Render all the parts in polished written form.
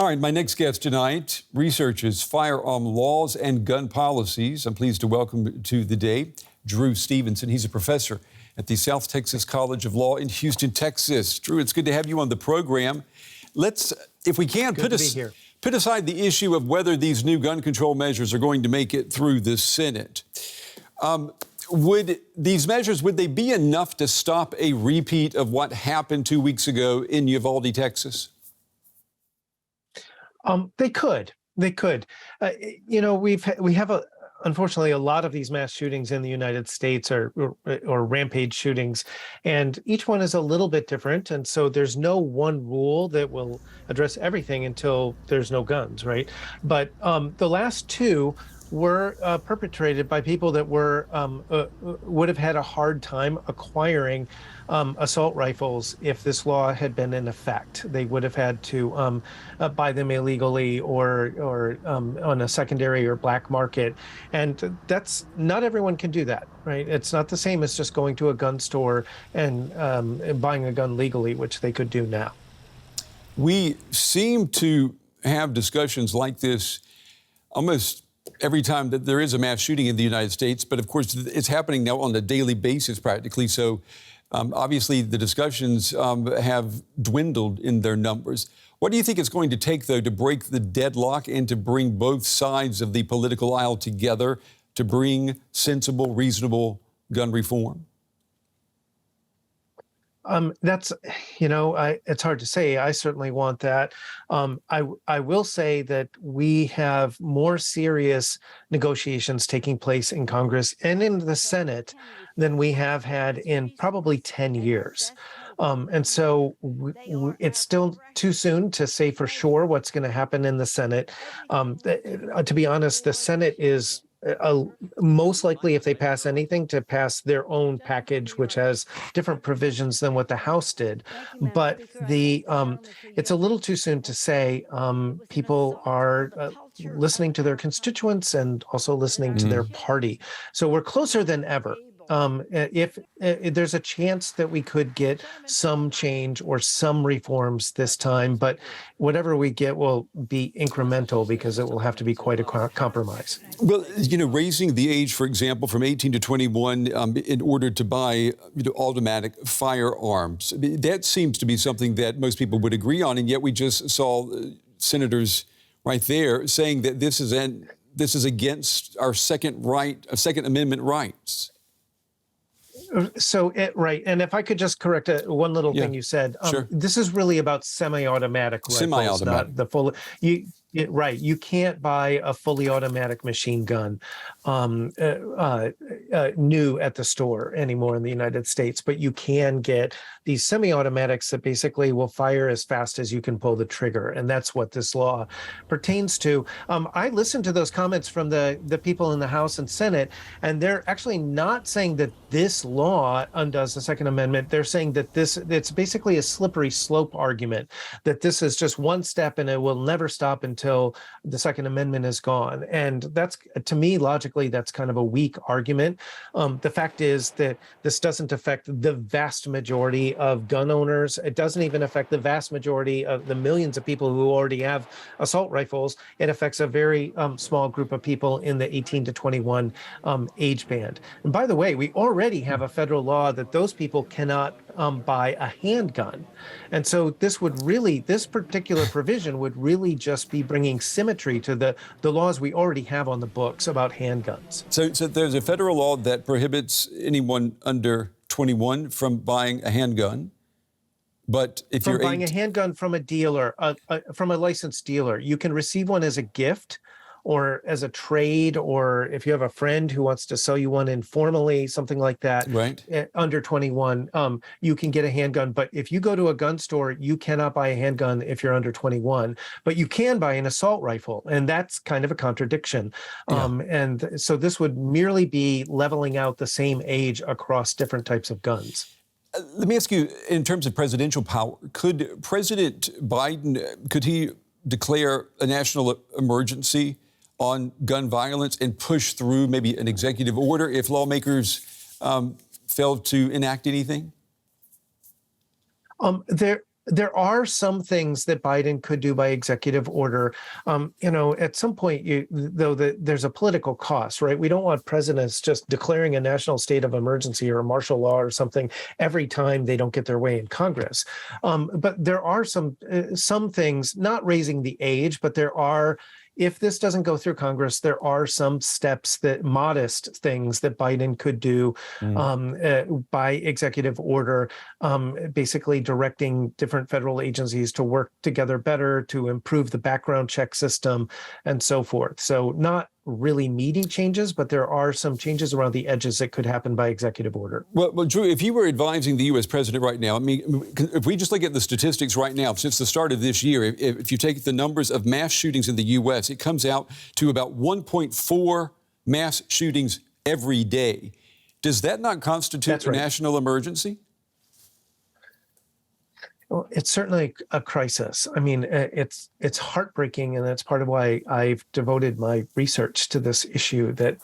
All right, my next guest tonight researches firearm laws and gun policies. I'm pleased to welcome to the day Drew Stevenson. He's a professor at the South Texas College of Law in Houston, Texas. Drew, it's good to have you on the program. Let's, if we can, put aside the issue of whether these new gun control measures are going to make it through the Senate. Would these measures, would they be enough to stop a repeat of what happened 2 weeks ago in Uvalde, Texas? They could. We have unfortunately a lot of these mass shootings in the United States or rampage shootings, and each one is a little bit different. And so there's no one rule that will address everything until there's no guns, right? But the last two were perpetrated by people that would have had a hard time acquiring assault rifles if this law had been in effect. They would have had to buy them illegally or on a secondary or black market. And that's not everyone can do that, right? It's not the same as just going to a gun store and buying a gun legally, which they could do now. We seem to have discussions like this almost every time that there is a mass shooting in the United States, but of course it's happening now on a daily basis practically. So obviously the discussions have dwindled in their numbers. What do you think it's going to take, though, to break the deadlock and to bring both sides of the political aisle together to bring sensible, reasonable gun reform? It's hard to say. I certainly want that. I will say that we have more serious negotiations taking place in Congress and in the Senate than we have had in probably 10 years. And so it's still too soon to say for sure what's going to happen in the Senate. To be honest, the Senate is most likely, if they pass anything, to pass their own package, which has different provisions than what the House did. But it's a little too soon to say. People are listening to their constituents and also listening to their party. So we're closer than ever. If there's a chance that we could get some change or some reforms this time, but whatever we get will be incremental because it will have to be quite a compromise. Well, raising the age, for example, from 18 to 21 in order to buy automatic firearms, that seems to be something that most people would agree on, and yet we just saw senators right there saying that this is against our Second Amendment rights. So, right. And if I could just correct one little thing you said, sure. This is really about semi-automatic rifles, not the full. Right. You can't buy a fully automatic machine gun new at the store anymore in the United States, but you can get these semi-automatics that basically will fire as fast as you can pull the trigger. And that's what this law pertains to. I listened to those comments from the people in the House and Senate, and they're actually not saying that this law undoes the Second Amendment. They're saying that it's basically a slippery slope argument, that this is just one step and it will never stop until the Second Amendment is gone. And that's, to me, logically, that's kind of a weak argument. The fact is that this doesn't affect the vast majority of gun owners. It doesn't even affect the vast majority of the millions of people who already have assault rifles. It affects a very small group of people in the 18 to 21 age band. And by the way, we already have a federal law that those people cannot buy a handgun. And so this particular provision would really just be bringing symmetry to the laws we already have on the books about handguns. So there's a federal law that prohibits anyone under 21 from buying a handgun. But if you're buying a handgun from a dealer, from a licensed dealer, you can receive one as a gift or as a trade, or if you have a friend who wants to sell you one informally, something like that, right? Under 21, you can get a handgun. But if you go to a gun store, you cannot buy a handgun if you're under 21, but you can buy an assault rifle. And that's kind of a contradiction. And so this would merely be leveling out the same age across different types of guns. Let me ask you, in terms of presidential power, could President Biden, could he declare a national emergency on gun violence and push through maybe an executive order if lawmakers failed to enact anything? There are some things that Biden could do by executive order. At some point, there's a political cost, right? We don't want presidents just declaring a national state of emergency or martial law or something every time they don't get their way in Congress. But there are some things, not raising the age, but there are. If this doesn't go through Congress, there are some modest things that Biden could do by executive order, basically directing different federal agencies to work together better, to improve the background check system, and so forth. So not really meaty changes, but there are some changes around the edges that could happen by executive order. Well, Drew, if you were advising the U.S. president right now, I mean, if we just look at the statistics right now, since the start of this year, if you take the numbers of mass shootings in the U.S., it comes out to about 1.4 mass shootings every day. Does that not constitute a national emergency? Well, it's certainly a crisis. I mean, it's heartbreaking, and that's part of why I've devoted my research to this issue. That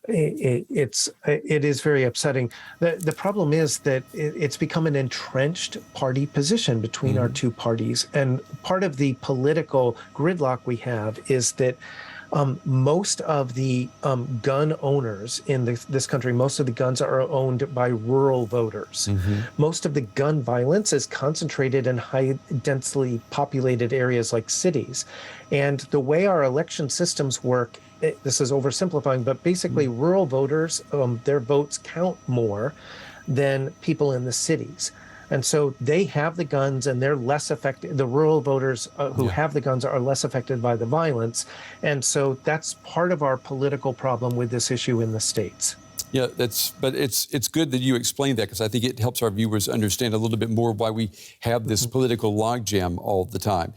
it is very upsetting. The problem is that it's become an entrenched party position between our two parties, and part of the political gridlock we have is that most of the gun owners in this country, most of the guns are owned by rural voters. Most of the gun violence is concentrated in high densely populated areas like cities. And the way our election systems work, this is oversimplifying, but basically rural voters, their votes count more than people in the cities. And so they have the guns and they're less affected. The rural voters who have the guns are less affected by the violence. And so that's part of our political problem with this issue in the states. Yeah, but it's good that you explained that, because I think it helps our viewers understand a little bit more why we have this political logjam all the time.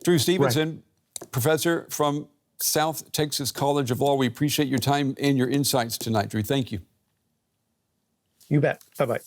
Drew Stevenson, professor from South Texas College of Law. We appreciate your time and your insights tonight, Drew. Thank you. You bet. Bye-bye.